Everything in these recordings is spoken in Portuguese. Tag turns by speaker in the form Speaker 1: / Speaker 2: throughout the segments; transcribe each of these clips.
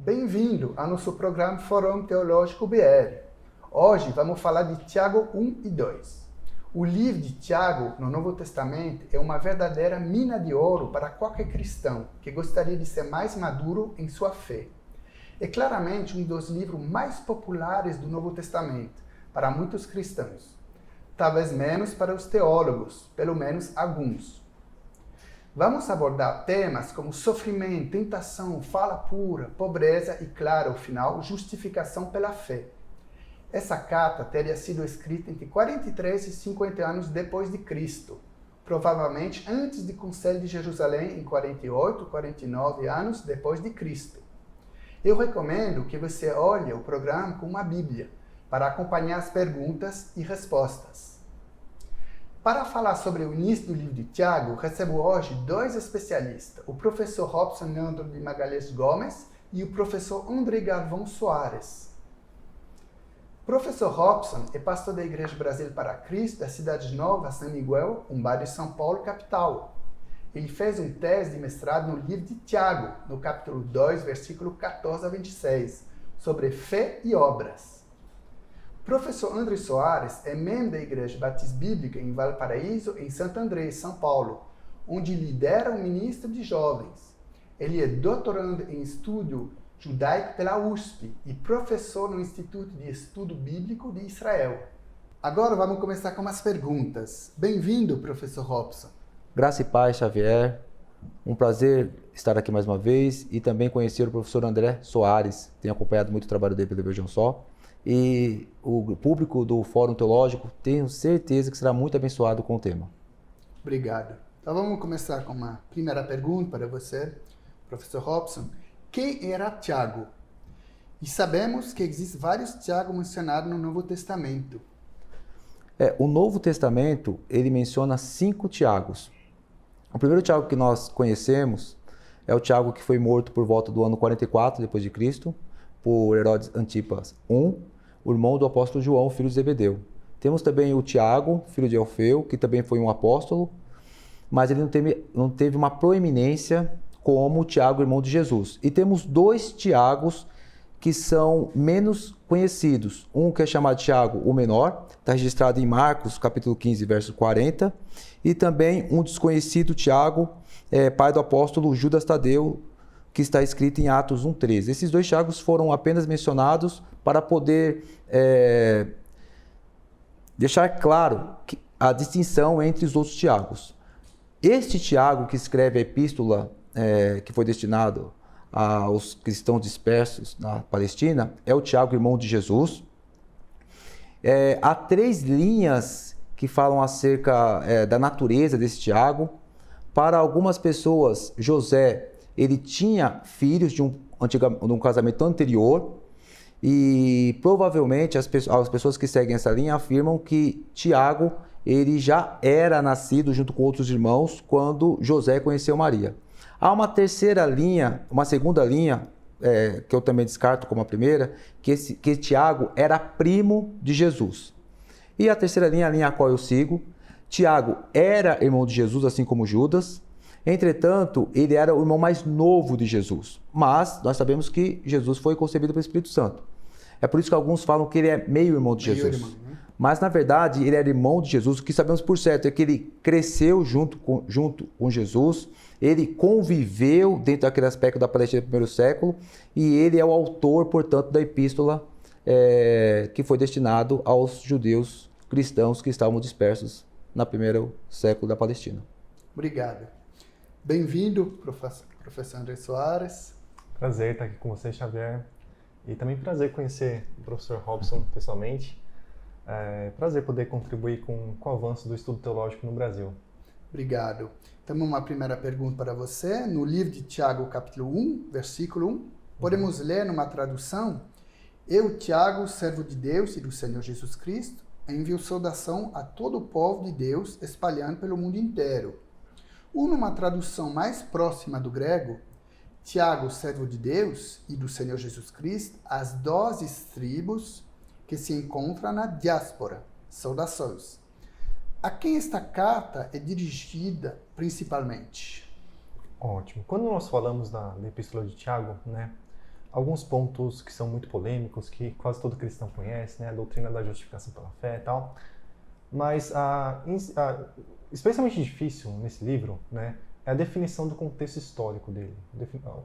Speaker 1: Bem-vindo ao nosso programa Fórum Teológico BR. Hoje vamos falar de Tiago 1 e 2. O livro de Tiago, no Novo Testamento, é uma verdadeira mina de ouro para qualquer cristão que gostaria de ser mais maduro em sua fé. É claramente um dos livros mais populares do Novo Testamento para muitos cristãos. Talvez menos para os teólogos, pelo menos alguns. Vamos abordar temas como sofrimento, tentação, fala pura, pobreza e, claro, ao final, justificação pela fé. Essa carta teria sido escrita entre 43 e 50 anos depois de Cristo, provavelmente antes do Concílio de Jerusalém, em 48, 49 anos depois de Cristo. Eu recomendo que você olhe o programa com uma Bíblia, para acompanhar as perguntas e respostas. Para falar sobre o início do livro de Tiago, recebo hoje dois especialistas, o professor Robson Leandro de Magalhães Gomes e o professor André Galvão Soares. O professor Robson é pastor da Igreja Brasil para Cristo da Cidade Nova, São Miguel, um bairro de São Paulo, capital. Ele fez um tese de mestrado no livro de Tiago, no capítulo 2, versículo 14 a 26, sobre fé e obras. Professor André Soares é membro da Igreja Batista Bíblica em Valparaíso, em Santo André, São Paulo, onde lidera o ministro de jovens. Ele é doutorando em estudo judaico pela USP e professor no Instituto de Estudo Bíblico de Israel. Agora vamos começar com umas perguntas. Bem-vindo, professor Robson.
Speaker 2: Graça e paz, Xavier. Um prazer estar aqui mais uma vez e também conhecer o professor André Soares. Tenho acompanhado muito o trabalho dele pelo Vejam Só. E o público do Fórum Teológico, tenho certeza que será muito abençoado com o tema.
Speaker 1: Obrigado. Então vamos começar com uma primeira pergunta para você, professor Robson. Quem era Tiago? E sabemos que existem vários Tiago mencionados no Novo Testamento.
Speaker 2: O Novo Testamento, ele menciona 5 Tiagos. O primeiro Tiago que nós conhecemos é o Tiago que foi morto por volta do ano 44 depois de Cristo, por Herodes Antipas I, o irmão do apóstolo João, filho de Zebedeu. Temos também o Tiago, filho de Alfeu, que também foi um apóstolo, mas ele não teve uma proeminência como o Tiago, irmão de Jesus. E temos 2 Tiagos que são menos conhecidos. Um que é chamado Tiago, o menor, está registrado em Marcos, capítulo 15, verso 40, e também um desconhecido Tiago, pai do apóstolo Judas Tadeu, que está escrito em Atos 1,13. Esses 2 Tiagos foram apenas mencionados para poder deixar claro a distinção entre os outros Tiagos. Este Tiago que escreve a epístola que foi destinado aos cristãos dispersos na Palestina é o Tiago, irmão de Jesus. Há 3 linhas que falam acerca da natureza desse Tiago. Para algumas pessoas, José ele tinha filhos de um casamento anterior e provavelmente as pessoas que seguem essa linha afirmam que Tiago ele já era nascido junto com outros irmãos quando José conheceu Maria. Há uma terceira linha, uma segunda linha, que eu também descarto como a primeira, que Tiago era primo de Jesus. E a terceira linha, a linha a qual eu sigo, Tiago era irmão de Jesus, assim como Judas. Entretanto, ele era o irmão mais novo de Jesus, mas nós sabemos que Jesus foi concebido pelo Espírito Santo. É por isso que alguns falam que ele é meio irmão de Jesus. Irmão, né? Mas, na verdade, ele era irmão de Jesus. O que sabemos por certo é que ele cresceu junto com Jesus, ele conviveu dentro daquele aspecto da Palestina do primeiro século, e ele é o autor, portanto, da epístola que foi destinado aos judeus cristãos que estavam dispersos no primeiro século da Palestina.
Speaker 1: Obrigado. Bem-vindo, professor André Soares.
Speaker 3: Prazer estar aqui com você, Xavier. E também prazer conhecer o professor Robson pessoalmente. Prazer poder contribuir com o avanço do estudo teológico no Brasil.
Speaker 1: Obrigado. Temos uma primeira pergunta para você. No livro de Tiago, capítulo 1, versículo 1, podemos ler numa tradução: Eu, Tiago, servo de Deus e do Senhor Jesus Cristo, envio saudação a todo o povo de Deus espalhando pelo mundo inteiro. Ou numa tradução mais próxima do grego, Tiago, servo de Deus e do Senhor Jesus Cristo, as 12 tribos que se encontram na diáspora. Saudações. A quem esta carta é dirigida principalmente?
Speaker 3: Ótimo. Quando nós falamos da Epístola de Tiago, alguns pontos que são muito polêmicos, que quase todo cristão conhece, né? A doutrina da justificação pela fé e tal. Mas especialmente difícil nesse livro, né, é a definição do contexto histórico dele,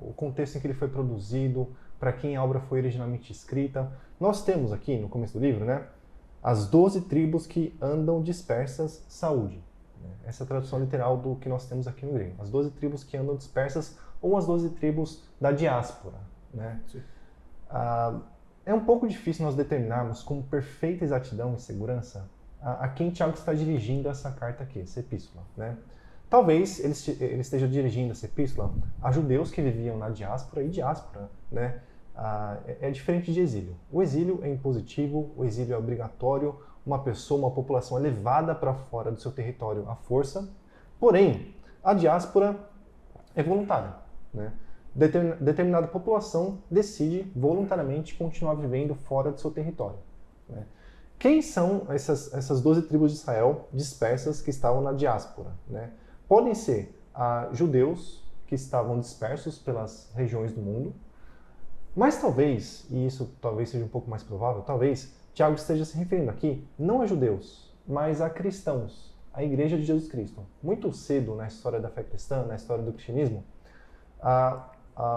Speaker 3: o contexto em que ele foi produzido, para quem a obra foi originalmente escrita. Nós temos aqui, no começo do livro, né, as 12 tribos que andam dispersas, saúde. Essa é a tradução literal do que nós temos aqui no grego. As 12 tribos que andam dispersas, ou as 12 tribos da diáspora. Né? É um pouco difícil nós determinarmos com perfeita exatidão e segurança a quem Tiago está dirigindo essa carta aqui, essa epístola. Né? Talvez ele esteja dirigindo essa epístola a judeus que viviam na diáspora, e diáspora, né, é diferente de exílio. O exílio é impositivo, o exílio é obrigatório, uma pessoa, uma população é levada para fora do seu território à força, porém, a diáspora é voluntária. Né? Determinada população decide voluntariamente continuar vivendo fora do seu território. Né? Quem são essas 12 tribos de Israel dispersas que estavam na diáspora? Né? Podem ser judeus que estavam dispersos pelas regiões do mundo, mas talvez, e isso talvez seja um pouco mais provável, talvez Tiago esteja se referindo aqui não a judeus, mas a cristãos, a Igreja de Jesus Cristo. Muito cedo na história da fé cristã, na história do cristianismo,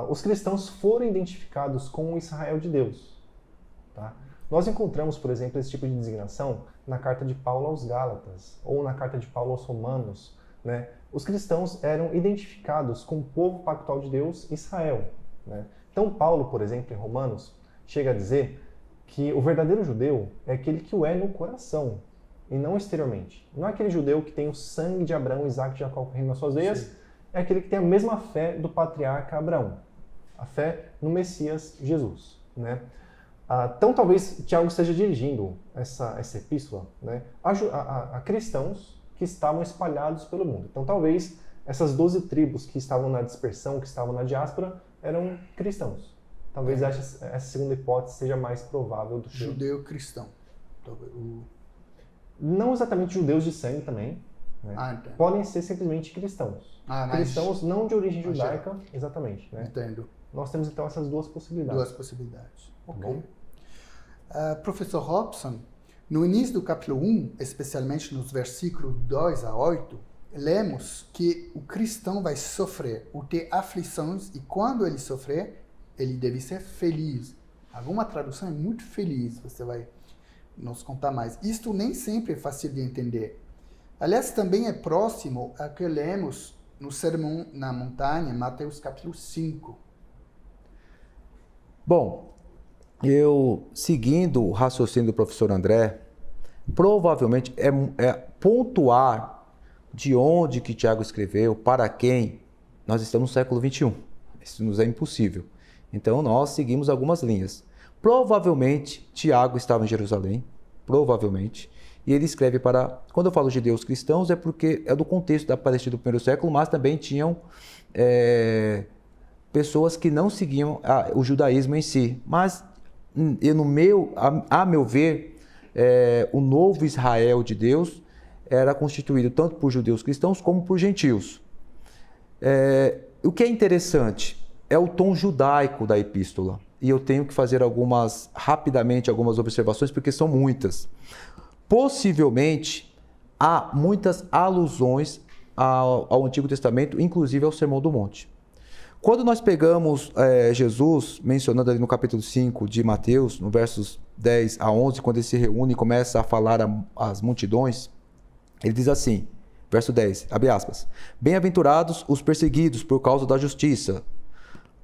Speaker 3: os cristãos foram identificados com o Israel de Deus. Tá? Nós encontramos, por exemplo, esse tipo de designação na carta de Paulo aos Gálatas, ou na carta de Paulo aos Romanos. Né? Os cristãos eram identificados com o povo pactual de Deus, Israel. Né? Então, Paulo, por exemplo, em Romanos, chega a dizer que o verdadeiro judeu é aquele que o é no coração, e não exteriormente. Não é aquele judeu que tem o sangue de Abraão, Isaac e Jacó correndo nas suas veias, sim, é aquele que tem a mesma fé do patriarca Abraão, a fé no Messias Jesus. Né? Então, talvez Tiago esteja dirigindo essa epístola, né, a cristãos que estavam espalhados pelo mundo. Então, talvez essas 12 tribos que estavam na dispersão, que estavam na diáspora, eram cristãos. Talvez essa segunda hipótese seja mais provável do que...
Speaker 1: Judeu-cristão.
Speaker 3: Não exatamente judeus de sangue também. Né? Podem ser simplesmente cristãos. Cristãos não de origem judaica, exatamente. Né?
Speaker 1: Entendo.
Speaker 3: Nós temos então essas duas possibilidades.
Speaker 1: Duas possibilidades. Ok. Professor Robson, no início do capítulo 1, especialmente nos versículos 2 a 8, lemos que o cristão vai sofrer, ou ter aflições, e quando ele sofrer, ele deve ser feliz. Alguma tradução é muito feliz, você vai nos contar mais. Isto nem sempre é fácil de entender. Aliás, também é próximo a que lemos no Sermão na Montanha, Mateus capítulo 5.
Speaker 2: Bom, eu, seguindo o raciocínio do professor André, provavelmente é pontuar de onde que Tiago escreveu, para quem. Nós estamos no século XXI. Isso nos é impossível. Então, nós seguimos algumas linhas. Provavelmente, Tiago estava em Jerusalém, provavelmente, e ele escreve para... Quando eu falo judeus cristãos, é porque é do contexto da Palestina do primeiro século, mas também tinham pessoas que não seguiam o judaísmo em si. Mas, a meu ver, o novo Israel de Deus era constituído tanto por judeus cristãos como por gentios. O que é interessante é o tom judaico da epístola. E eu tenho que fazer rapidamente algumas observações, porque são muitas. Possivelmente, há muitas alusões ao Antigo Testamento, inclusive ao Sermão do Monte. Quando nós pegamos Jesus, mencionando ali no capítulo 5 de Mateus, no versos 10 a 11, quando ele se reúne e começa a falar às multidões, ele diz assim, verso 10, abre aspas, bem-aventurados os perseguidos por causa da justiça,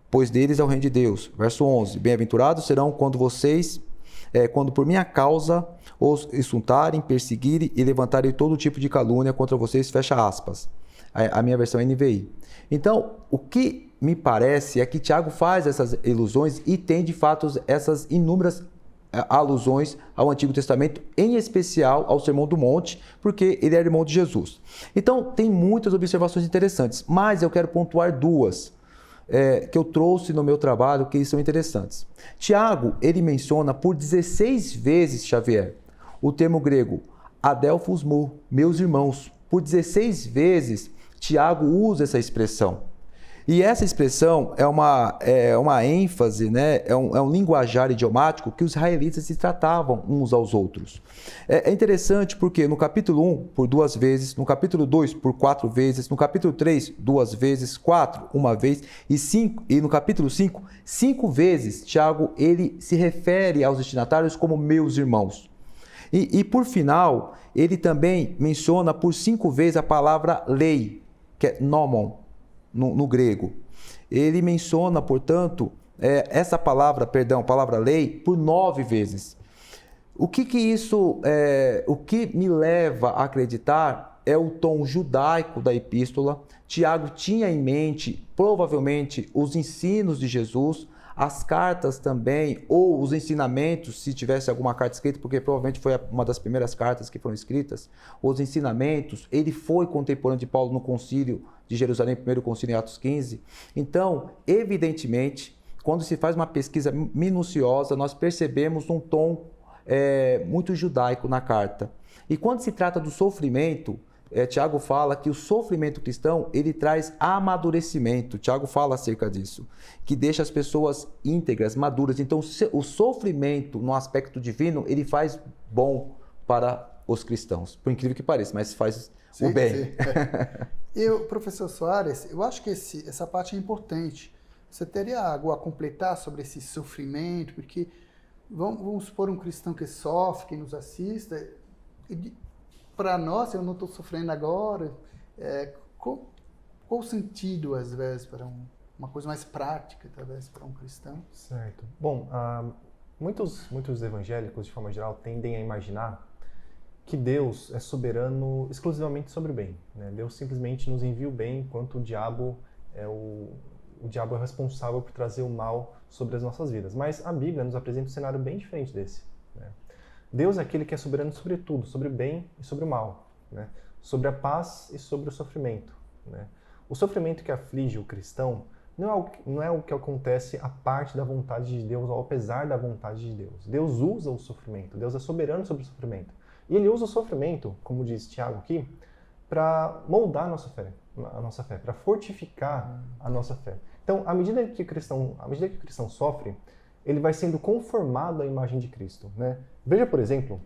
Speaker 2: pois deles é o reino de Deus. Verso 11, bem-aventurados serão quando por minha causa os insultarem, perseguirem e levantarem todo tipo de calúnia contra vocês, fecha aspas. A minha versão é NVI. Então, o que me parece é que Tiago faz essas ilusões e tem, de fato, essas inúmeras alusões ao Antigo Testamento, em especial ao Sermão do Monte, porque ele é irmão de Jesus. Então, tem muitas observações interessantes, mas eu quero pontuar duas que eu trouxe no meu trabalho, que são interessantes. Tiago, ele menciona por 16 vezes, Xavier, o termo grego adelphos mo, meus irmãos. Por 16 vezes, Tiago usa essa expressão. E essa expressão é uma ênfase, né? É um linguajar idiomático que os israelitas se tratavam uns aos outros. É interessante porque no capítulo 1, por 2 vezes, no capítulo 2, por 4 vezes, no capítulo 3, 2 vezes, 4, 1 vez, e no capítulo 5, 5 vezes, Tiago, ele se refere aos destinatários como meus irmãos. E por final, ele também menciona por 5 vezes a palavra lei, que é nomon, no grego. Ele menciona, portanto, essa palavra lei, por 9 vezes. O que me leva a acreditar é o tom judaico da epístola. Tiago tinha em mente, provavelmente, os ensinos de Jesus, as cartas também, ou os ensinamentos, se tivesse alguma carta escrita, porque provavelmente foi uma das primeiras cartas que foram escritas, os ensinamentos. Ele foi contemporâneo de Paulo no concílio de Jerusalém, primeiro concílio em Atos 15. Então, evidentemente, quando se faz uma pesquisa minuciosa, nós percebemos um tom muito judaico na carta. E quando se trata do sofrimento, Tiago fala que o sofrimento cristão, ele traz amadurecimento. Tiago fala acerca disso, que deixa as pessoas íntegras, maduras. Então, o sofrimento no aspecto divino, ele faz bom para os cristãos, por incrível que pareça, mas faz o bem.
Speaker 1: Sim. E, professor Soares, eu acho que essa parte é importante. Você teria algo a completar sobre esse sofrimento? Porque vamos supor um cristão que sofre, que nos assista, para nós, eu não estou sofrendo agora. Qual o sentido, às vezes, para uma coisa mais prática, talvez, para um cristão?
Speaker 3: Certo. Bom, muitos evangélicos, de forma geral, tendem a imaginar que Deus é soberano exclusivamente sobre o bem, né? Deus simplesmente nos envia o bem, enquanto o diabo é o responsável por trazer o mal sobre as nossas vidas. Mas a Bíblia nos apresenta um cenário bem diferente desse, né? Deus é aquele que é soberano sobre tudo, sobre o bem e sobre o mal, né? Sobre a paz e sobre o sofrimento, né? O sofrimento que aflige o cristão não é o que acontece a parte da vontade de Deus ou apesar da vontade de Deus. Deus usa o sofrimento, Deus é soberano sobre o sofrimento. E ele usa o sofrimento, como diz Tiago aqui, para moldar a nossa fé, para fortificar a nossa fé. Então, à medida que o cristão sofre, ele vai sendo conformado à imagem de Cristo, né? Veja, por exemplo,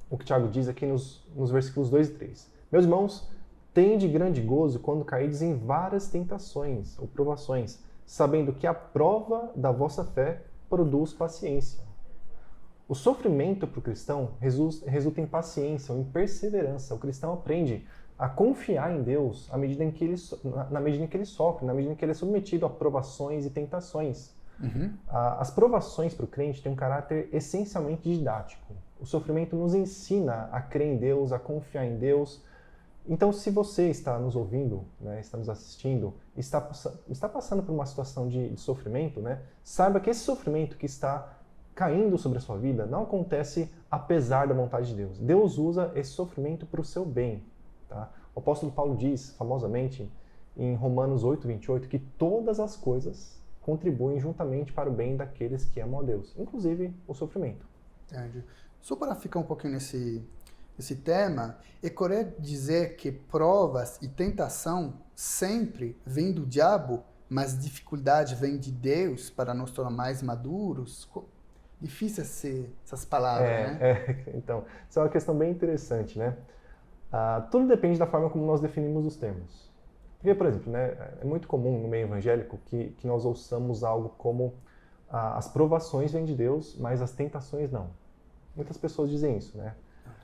Speaker 3: o que Tiago diz aqui nos versículos 2 e 3. Meus irmãos, tende grande gozo quando caídes em várias tentações ou provações, sabendo que a prova da vossa fé produz paciência. O sofrimento para o cristão resulta em paciência ou em perseverança. O cristão aprende a confiar em Deus na medida em que ele sofre, na medida em que ele é submetido a provações e tentações.
Speaker 1: Uhum.
Speaker 3: As provações para o crente têm um caráter essencialmente didático. O sofrimento nos ensina a crer em Deus, a confiar em Deus. Então, se você está nos ouvindo, né, está nos assistindo, está passando por uma situação de sofrimento, né, saiba que esse sofrimento que está caindo sobre a sua vida não acontece apesar da vontade de Deus. Deus usa esse sofrimento para o seu bem. Tá? O apóstolo Paulo diz, famosamente, em Romanos 8:28, que todas as coisas contribuem juntamente para o bem daqueles que amam a Deus, inclusive o sofrimento.
Speaker 1: Entendi. Só para ficar um pouquinho nesse tema, é correto dizer que provas e tentação sempre vêm do diabo, mas dificuldade vem de Deus para nos tornar mais maduros? Difícil essas palavras, né?
Speaker 3: Então, isso é uma questão bem interessante, né? Tudo depende da forma como nós definimos os termos. Porque, por exemplo, né, é muito comum no meio evangélico que nós ouçamos algo como as provações vêm de Deus, mas as tentações não. Muitas pessoas dizem isso, né?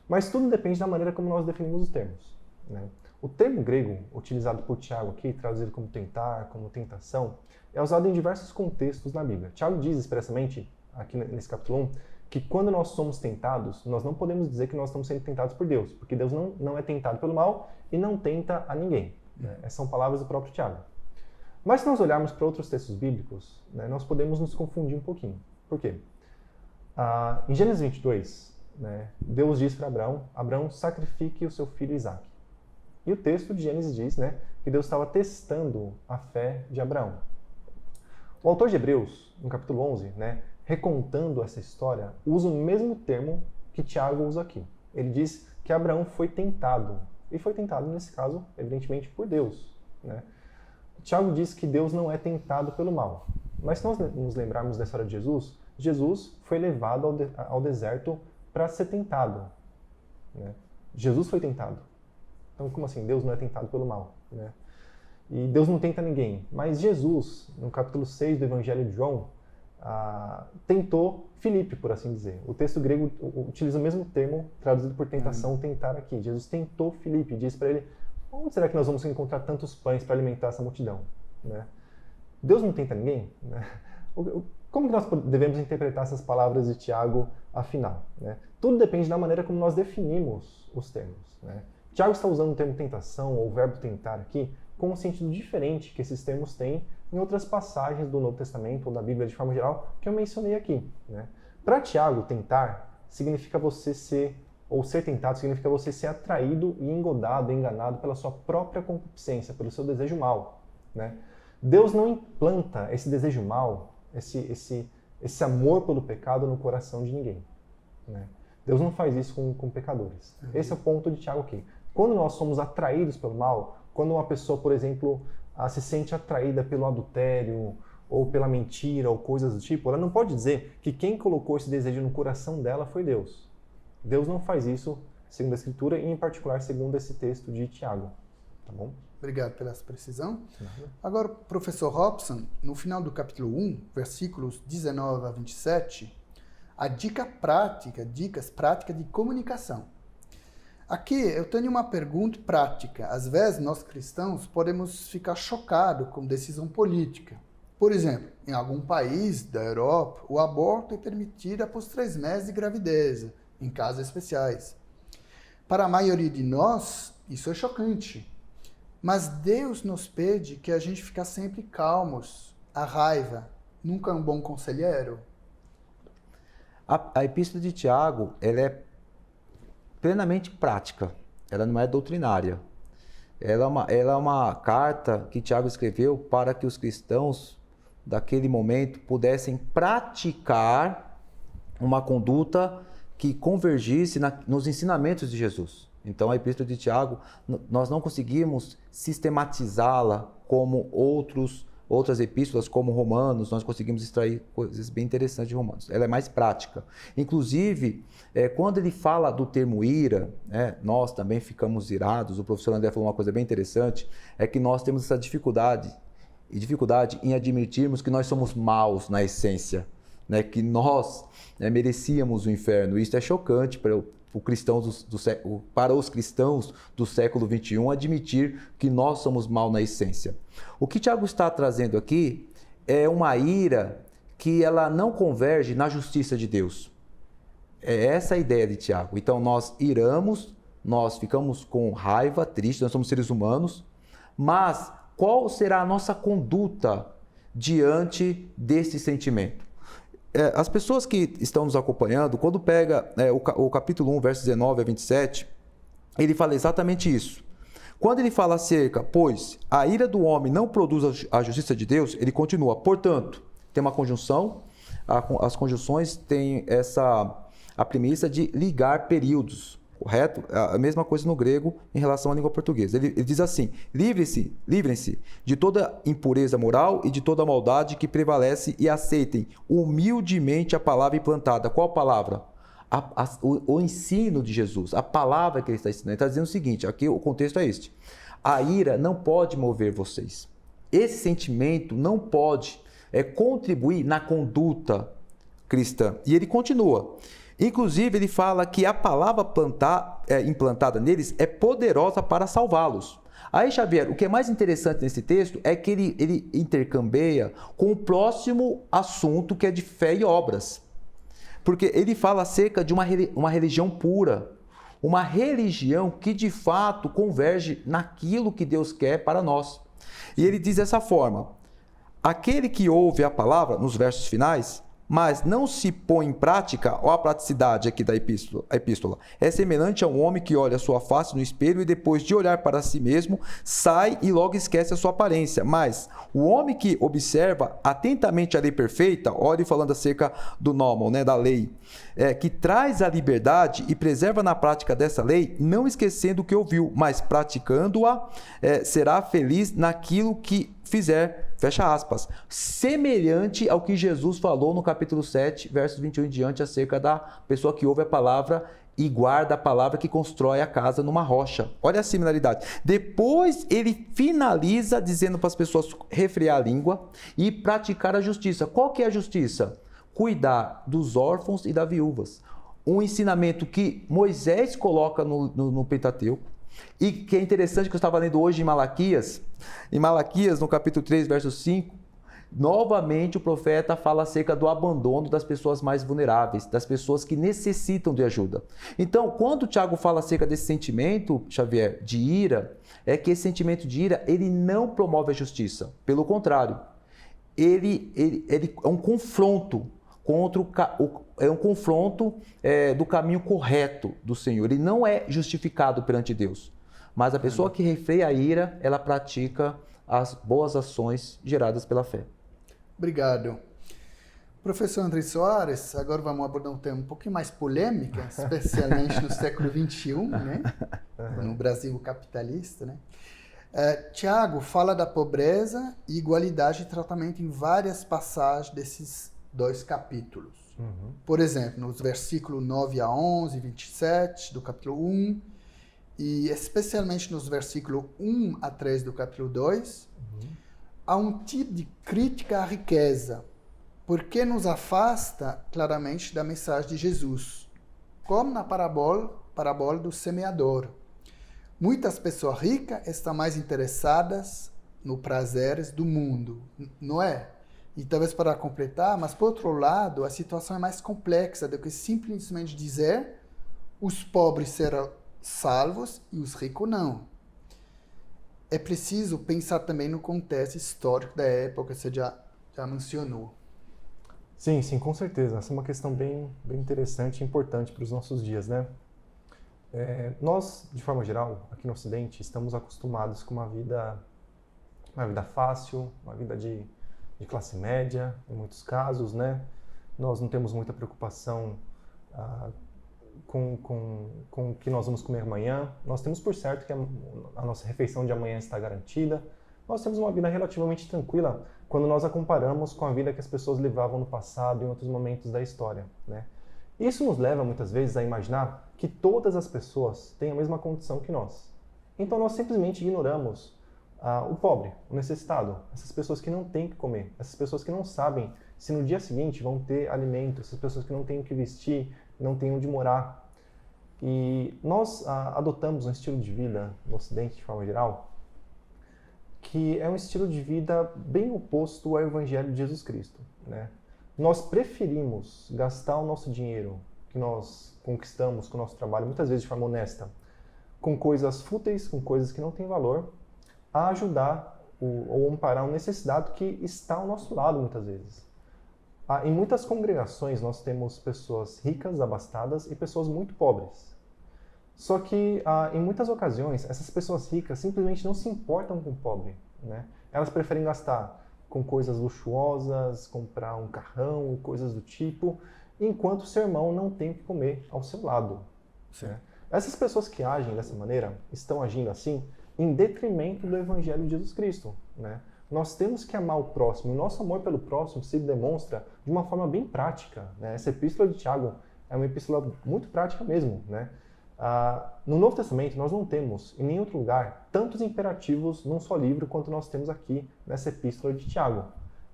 Speaker 3: Mas tudo depende da maneira como nós definimos os termos, né? O termo grego utilizado por Tiago aqui, traduzido como tentar, como tentação, é usado em diversos contextos na Bíblia. Tiago diz expressamente, aqui nesse capítulo 1, que quando nós somos tentados, nós não podemos dizer que nós estamos sendo tentados por Deus, porque Deus não é tentado pelo mal e não tenta a ninguém, né? Essas são palavras do próprio Tiago. Mas se nós olharmos para outros textos bíblicos, né, nós podemos nos confundir um pouquinho. Por quê? Em Gênesis 22, né, Deus diz para Abraão, sacrifique o seu filho Isaque. E o texto de Gênesis diz, né, que Deus estava testando a fé de Abraão. O autor de Hebreus, no capítulo 11, né, recontando essa história, usa o mesmo termo que Tiago usa aqui. Ele diz que Abraão foi tentado. E foi tentado, nesse caso, evidentemente, por Deus, né? Tiago diz que Deus não é tentado pelo mal. Mas se nós nos lembrarmos da história de Jesus, Jesus foi levado ao deserto para ser tentado, né? Jesus foi tentado. Então, como assim? Deus não é tentado pelo mal, né? E Deus não tenta ninguém. Mas Jesus, no capítulo 6 do Evangelho de João, tentou Filipe, por assim dizer. O texto grego utiliza o mesmo termo, traduzido por tentação, tentar aqui. Jesus tentou Filipe e disse para ele: onde será que nós vamos encontrar tantos pães para alimentar essa multidão? Né? Deus não tenta ninguém? Né? Como que nós devemos interpretar essas palavras de Tiago, afinal? Né? Tudo depende da maneira como nós definimos os termos. Né? Tiago está usando o termo tentação, ou o verbo tentar aqui, com um sentido diferente que esses termos têm em outras passagens do Novo Testamento, ou da Bíblia de forma geral, que eu mencionei aqui. Né? Para Tiago, tentar significa você ser, ou ser tentado significa você ser atraído e engodado, enganado pela sua própria concupiscência, pelo seu desejo mal. Né? Deus não implanta esse desejo mal, esse amor pelo pecado no coração de ninguém. Né? Deus não faz isso com pecadores. Esse é o ponto de Tiago aqui. Quando nós somos atraídos pelo mal, quando uma pessoa, por exemplo, se sente atraída pelo adultério, ou pela mentira, ou coisas do tipo, ela não pode dizer que quem colocou esse desejo no coração dela foi Deus. Deus não faz isso, segundo a Escritura, e em particular segundo esse texto de Tiago. Tá bom?
Speaker 1: Obrigado pela precisão. Agora, professor Robson, no final do capítulo 1, versículos 19 a 27, a dicas práticas de comunicação. Aqui eu tenho uma pergunta prática. Às vezes, nós cristãos podemos ficar chocados com decisão política. Por exemplo, em algum país da Europa, o aborto é permitido após 3 meses de gravidez, em casos especiais. Para a maioria de nós, isso é chocante. Mas Deus nos pede que a gente fique sempre calmos. A raiva nunca é um bom conselheiro.
Speaker 2: A epístola de Tiago, ela é plenamente prática. Ela não é doutrinária. Ela é uma carta que Tiago escreveu para que os cristãos daquele momento pudessem praticar uma conduta que convergisse nos ensinamentos de Jesus. Então, a Epístola de Tiago, nós não conseguimos sistematizá-la como outras epístolas, como Romanos, nós conseguimos extrair coisas bem interessantes de Romanos. Ela é mais prática. Inclusive, quando ele fala do termo ira, nós também ficamos irados. O professor André falou uma coisa bem interessante, é que nós temos essa dificuldade em admitirmos que nós somos maus na essência, né? Que nós merecíamos o inferno. Isso é chocante para os cristãos do século XXI admitir que nós somos maus na essência. O que Tiago está trazendo aqui é uma ira que ela não converge na justiça de Deus. É essa a ideia de Tiago. Então nós iramos, nós ficamos com raiva, triste, nós somos seres humanos, mas qual será a nossa conduta diante desse sentimento? As pessoas que estão nos acompanhando, quando pega o capítulo 1, versos 19 a 27, ele fala exatamente isso. Quando ele fala acerca, pois a ira do homem não produz a justiça de Deus, ele continua, portanto, tem uma conjunção, as conjunções têm a premissa de ligar períodos, correto? A mesma coisa no grego em relação à língua portuguesa. Ele diz assim, livrem-se de toda impureza moral e de toda maldade que prevalece e aceitem humildemente a palavra implantada. Qual palavra? O ensino de Jesus, a palavra que ele está ensinando. Ele está dizendo o seguinte, aqui o contexto é este. A ira não pode mover vocês. Esse sentimento não pode contribuir na conduta cristã. E ele continua. Inclusive, ele fala que a palavra implantada neles é poderosa para salvá-los. Aí, Xavier, o que é mais interessante nesse texto é que ele intercambia com o próximo assunto, que é de fé e obras. Porque ele fala acerca de uma religião pura, uma religião que de fato converge naquilo que Deus quer para nós. E ele diz dessa forma, aquele que ouve a palavra, nos versos finais, mas não se põe em prática, ó a praticidade aqui da epístola, é semelhante a um homem que olha a sua face no espelho e depois de olhar para si mesmo, sai e logo esquece a sua aparência. Mas o homem que observa atentamente a lei perfeita, olha falando acerca do nômon, da lei, que traz a liberdade e preserva na prática dessa lei, não esquecendo o que ouviu, mas praticando-a, será feliz naquilo que fizer, fecha aspas, semelhante ao que Jesus falou no capítulo 7, versos 21 em diante, acerca da pessoa que ouve a palavra e guarda a palavra, que constrói a casa numa rocha. Olha a similaridade. Depois ele finaliza dizendo para as pessoas refrear a língua e praticar a justiça. Qual que é a justiça? Cuidar dos órfãos e das viúvas. Um ensinamento que Moisés coloca no Pentateuco, e que é interessante, que eu estava lendo hoje em Malaquias, no capítulo 3, verso 5, novamente o profeta fala acerca do abandono das pessoas mais vulneráveis, das pessoas que necessitam de ajuda. Então, quando o Tiago fala acerca desse sentimento, Xavier, de ira, é que esse sentimento de ira, ele não promove a justiça. Pelo contrário, ele é um confronto do caminho correto do Senhor. Ele não é justificado perante Deus. Mas a pessoa que refreia a ira, ela pratica as boas ações geradas pela fé.
Speaker 1: Obrigado. Professor André Soares, agora vamos abordar um tema um pouquinho mais polêmico, especialmente no século XXI, né? No Brasil capitalista, né? Tiago fala da pobreza e igualdade de tratamento em várias passagens desses 2 capítulos. Por exemplo, nos versículos 9 a 11, 27 do capítulo 1, e especialmente nos versículos 1 a 3 do capítulo 2, há um tipo de crítica à riqueza, porque nos afasta claramente da mensagem de Jesus, como na parábola do semeador. Muitas pessoas ricas estão mais interessadas nos prazeres do mundo, não é? E talvez para completar, mas por outro lado, a situação é mais complexa do que simplesmente dizer os pobres serão salvos e os ricos não. É preciso pensar também no contexto histórico da época, que você já mencionou.
Speaker 3: Sim, com certeza. Essa é uma questão bem interessante e importante para os nossos dias, né? Nós, de forma geral, aqui no Ocidente, estamos acostumados com uma vida fácil, uma vida de classe média, em muitos casos, né? Nós não temos muita preocupação com o que nós vamos comer amanhã. Nós temos por certo que a nossa refeição de amanhã está garantida. Nós temos uma vida relativamente tranquila quando nós a comparamos com a vida que as pessoas levavam no passado e em outros momentos da história, né? Isso nos leva muitas vezes a imaginar que todas as pessoas têm a mesma condição que nós. Então nós simplesmente ignoramos o pobre, o necessitado, essas pessoas que não têm o que comer, essas pessoas que não sabem se no dia seguinte vão ter alimento, essas pessoas que não têm o que vestir, não têm onde morar. E nós adotamos um estilo de vida no Ocidente, de forma geral, que é um estilo de vida bem oposto ao Evangelho de Jesus Cristo, né? Nós preferimos gastar o nosso dinheiro que nós conquistamos com o nosso trabalho, muitas vezes de forma honesta, com coisas fúteis, com coisas que não têm valor, a ajudar ou amparar um necessitado que está ao nosso lado, muitas vezes. Em muitas congregações nós temos pessoas ricas, abastadas e pessoas muito pobres. Só que em muitas ocasiões essas pessoas ricas simplesmente não se importam com o pobre, né? Elas preferem gastar com coisas luxuosas, comprar um carrão e coisas do tipo, enquanto o seu irmão não tem o que comer ao seu lado, né? Essas pessoas que agem dessa maneira estão agindo assim em detrimento do Evangelho de Jesus Cristo, né? Nós temos que amar o próximo. O nosso amor pelo próximo se demonstra de uma forma bem prática, né? Essa epístola de Tiago é uma epístola muito prática mesmo, né? No Novo Testamento nós não temos em nenhum outro lugar tantos imperativos num só livro quanto nós temos aqui nessa epístola de Tiago.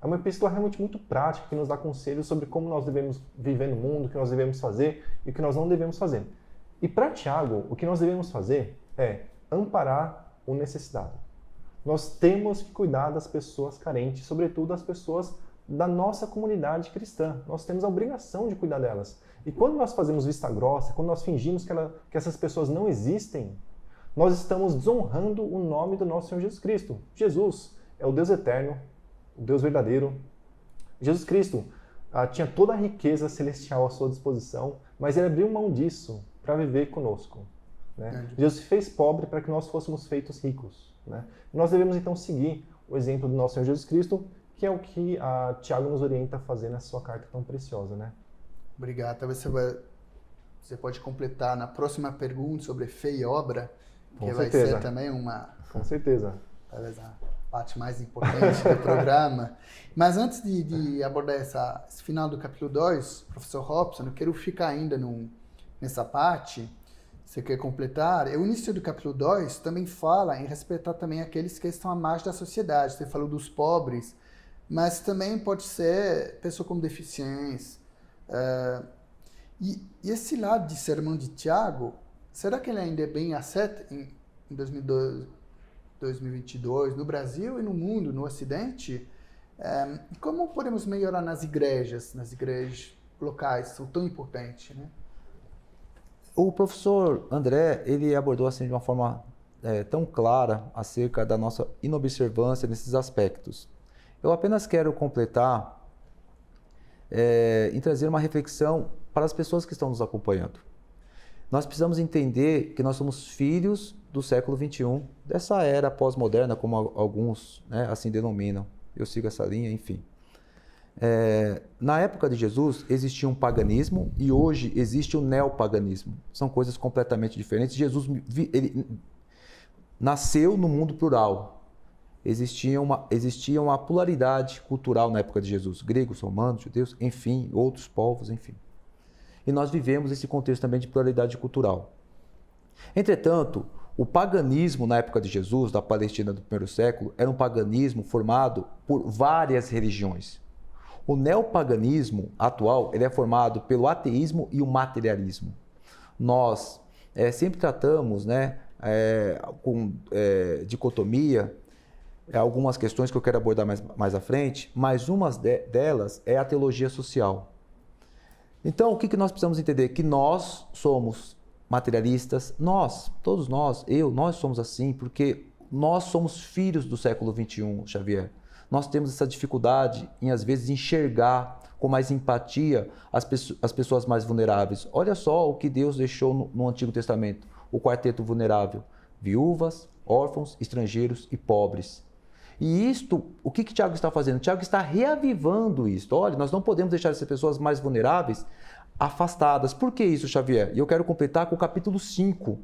Speaker 3: É uma epístola realmente muito prática que nos dá conselhos sobre como nós devemos viver no mundo, o que nós devemos fazer e o que nós não devemos fazer. E para Tiago, o que nós devemos fazer é amparar o necessitado. Nós temos que cuidar das pessoas carentes, sobretudo das pessoas da nossa comunidade cristã. Nós temos a obrigação de cuidar delas. E quando nós fazemos vista grossa, quando nós fingimos que essas pessoas não existem, nós estamos desonrando o nome do nosso Senhor Jesus Cristo. Jesus é o Deus eterno, o Deus verdadeiro. Jesus Cristo tinha toda a riqueza celestial à sua disposição, mas ele abriu mão disso para viver conosco, né? Jesus se fez pobre para que nós fôssemos feitos ricos, né? Nós devemos então seguir o exemplo do nosso Senhor Jesus Cristo, que é o que Tiago nos orienta a fazer nessa sua carta tão preciosa, né?
Speaker 1: Obrigado. Talvez você pode completar na próxima pergunta sobre fé e obra, que vai ser também uma...
Speaker 3: Com certeza.
Speaker 1: Talvez parte mais importante do programa. Mas antes de abordar esse final do capítulo 2, professor Robson, eu quero ficar ainda nessa parte. Você quer completar? O início do capítulo 2 também fala em respeitar também aqueles que estão à margem da sociedade. Você falou dos pobres, mas também pode ser pessoa com deficiência. E esse lado de sermão de Tiago, será que ele ainda é bem aceito em 2022, no Brasil e no mundo, no Ocidente? Como podemos melhorar nas igrejas locais, são tão importantes, né?
Speaker 2: O professor André, ele abordou assim de uma forma tão clara acerca da nossa inobservância nesses aspectos. Eu apenas quero completar em trazer uma reflexão para as pessoas que estão nos acompanhando. Nós precisamos entender que nós somos filhos do século XXI, dessa era pós-moderna, como alguns assim denominam. Eu sigo essa linha, enfim. Na época de Jesus existia um paganismo e hoje existe o neopaganismo. São coisas completamente diferentes. Jesus ele nasceu no mundo plural. Existia uma pluralidade cultural na época de Jesus. Gregos, romanos, judeus, enfim, outros povos, enfim. E nós vivemos esse contexto também de pluralidade cultural. Entretanto, o paganismo na época de Jesus, da Palestina do primeiro século, era um paganismo formado por várias religiões. O neopaganismo atual ele é formado pelo ateísmo e o materialismo. Nós sempre tratamos com dicotomia algumas questões que eu quero abordar mais à frente, mas uma delas é a teologia social. Então, o que nós precisamos entender? Que nós somos materialistas, todos nós, nós somos assim, porque nós somos filhos do século XXI, Xavier. Nós temos essa dificuldade em, às vezes, enxergar com mais empatia as pessoas mais vulneráveis. Olha só o que Deus deixou no Antigo Testamento, o quarteto vulnerável: viúvas, órfãos, estrangeiros e pobres. E o que Tiago está fazendo? Tiago está reavivando isto. Olha, nós não podemos deixar essas pessoas mais vulneráveis afastadas. Por que isso, Xavier? E eu quero completar com o capítulo 5.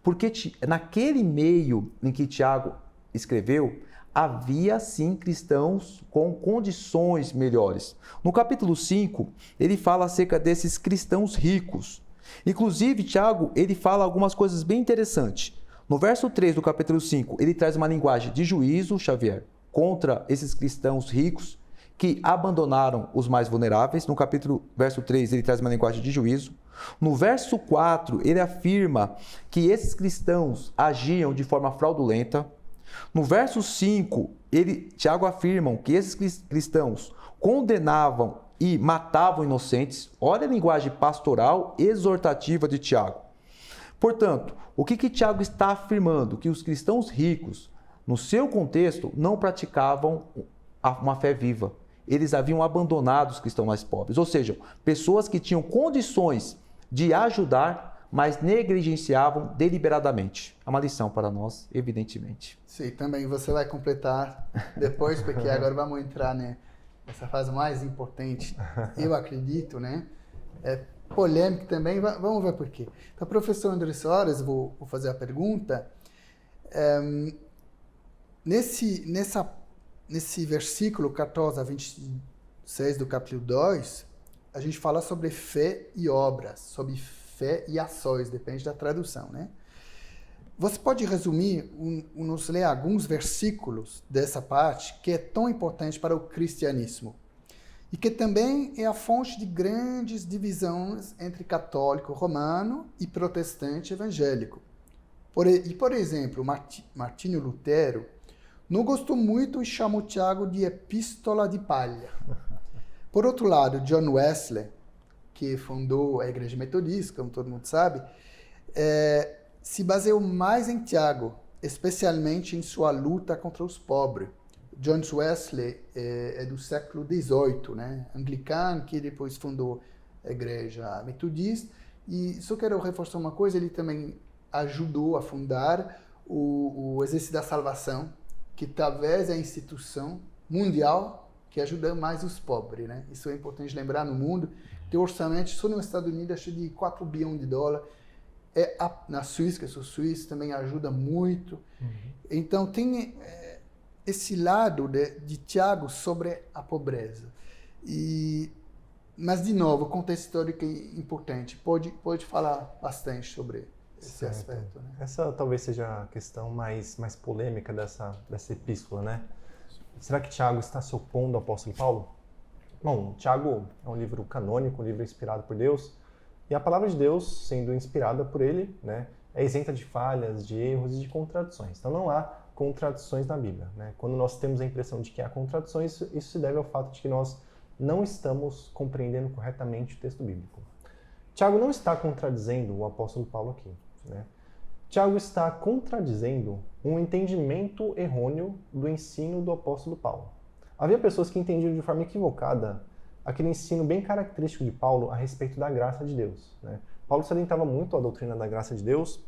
Speaker 2: Porque naquele meio em que Tiago escreveu, havia sim cristãos com condições melhores. No capítulo 5, ele fala acerca desses cristãos ricos. Inclusive, Tiago, ele fala algumas coisas bem interessantes. No verso 3 do capítulo 5, ele traz uma linguagem de juízo, Xavier, contra esses cristãos ricos que abandonaram os mais vulneráveis. No verso 3, ele traz uma linguagem de juízo. No verso 4, ele afirma que esses cristãos agiam de forma fraudulenta. No verso 5, Tiago afirma que esses cristãos condenavam e matavam inocentes. Olha a linguagem pastoral exortativa de Tiago. Portanto, o que Tiago está afirmando? Que os cristãos ricos, no seu contexto, não praticavam uma fé viva. Eles haviam abandonado os cristãos mais pobres. Ou seja, pessoas que tinham condições de ajudar, mas negligenciavam deliberadamente. É uma lição para nós, evidentemente.
Speaker 1: Sim, também você vai completar depois, porque agora vamos entrar nessa fase mais importante, eu acredito, né? Polêmico também, vamos ver por quê. Então, professor André Soares, vou fazer a pergunta. Nesse versículo 14 a 26 do capítulo 2, a gente fala sobre fé e obras, sobre fé e ações, depende da tradução, né? Você pode resumir, nos ler alguns versículos dessa parte que é tão importante para o cristianismo e que também é a fonte de grandes divisões entre católico romano e protestante evangélico. Por exemplo, Martinho Lutero não gostou muito e chamou Tiago de epístola de palha. Por outro lado, John Wesley, que fundou a Igreja Metodista, como todo mundo sabe, se baseou mais em Tiago, especialmente em sua luta contra os pobres. John Wesley é do século XVIII, né? Anglicano, que depois fundou a Igreja Metodista. E só quero reforçar uma coisa, ele também ajudou a fundar o Exército da Salvação, que talvez é a instituição mundial que ajuda mais os pobres, né? Isso é importante lembrar no mundo. Tem orçamento só nos Estados Unidos, acho de 4 bilhões de dólares. Na Suíça, que eu sou suíço, também ajuda muito. Uhum. Então, esse lado de Tiago sobre a pobreza. Mas, de novo, o contexto histórico é importante. Pode falar bastante sobre esse aspecto. Né?
Speaker 3: Essa talvez seja a questão mais polêmica dessa epístola, né? Será que Tiago está se opondo ao apóstolo Paulo? Bom, Tiago é um livro canônico, um livro inspirado por Deus, e a palavra de Deus, sendo inspirada por ele, né, é isenta de falhas, de erros e de contradições. Então não há contradições na Bíblia. Né? Quando nós temos a impressão de que há contradições, isso se deve ao fato de que nós não estamos compreendendo corretamente o texto bíblico. Tiago não está contradizendo o apóstolo Paulo aqui. Né? Tiago está contradizendo um entendimento errôneo do ensino do apóstolo Paulo. Havia pessoas que entendiam de forma equivocada aquele ensino bem característico de Paulo a respeito da graça de Deus. Né? Paulo se alentava muito à doutrina da graça de Deus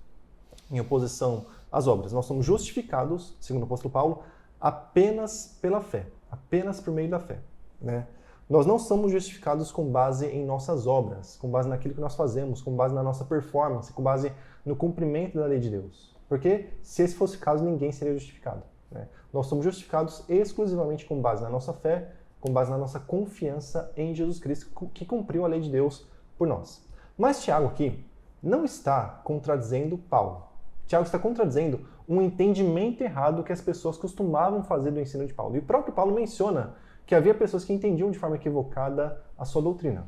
Speaker 3: em oposição às obras. Nós somos justificados, segundo o apóstolo Paulo, apenas pela fé, apenas por meio da fé. Né? Nós não somos justificados com base em nossas obras, com base naquilo que nós fazemos, com base na nossa performance, com base no cumprimento da lei de Deus. Porque, se esse fosse o caso, ninguém seria justificado. Né? Nós somos justificados exclusivamente com base na nossa fé, com base na nossa confiança em Jesus Cristo, que cumpriu a lei de Deus por nós. Mas Tiago aqui não está contradizendo Paulo. Tiago está contradizendo um entendimento errado que as pessoas costumavam fazer do ensino de Paulo. E o próprio Paulo menciona que havia pessoas que entendiam de forma equivocada a sua doutrina.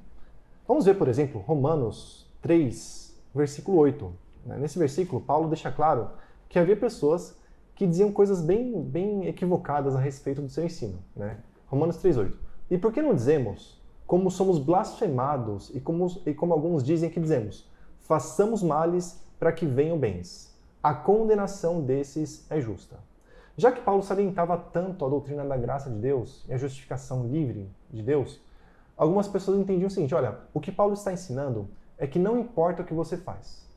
Speaker 3: Vamos ver, por exemplo, Romanos 3, versículo 8. Nesse versículo, Paulo deixa claro que havia pessoas que diziam coisas bem equivocadas a respeito do seu ensino. Né? Romanos 3,8. E por que não dizemos, como somos blasfemados e como alguns dizem que dizemos, façamos males para que venham bens. A condenação desses é justa. Já que Paulo salientava tanto a doutrina da graça de Deus e a justificação livre de Deus, algumas pessoas entendiam o seguinte, olha, o que Paulo está ensinando é que não importa o que você faz.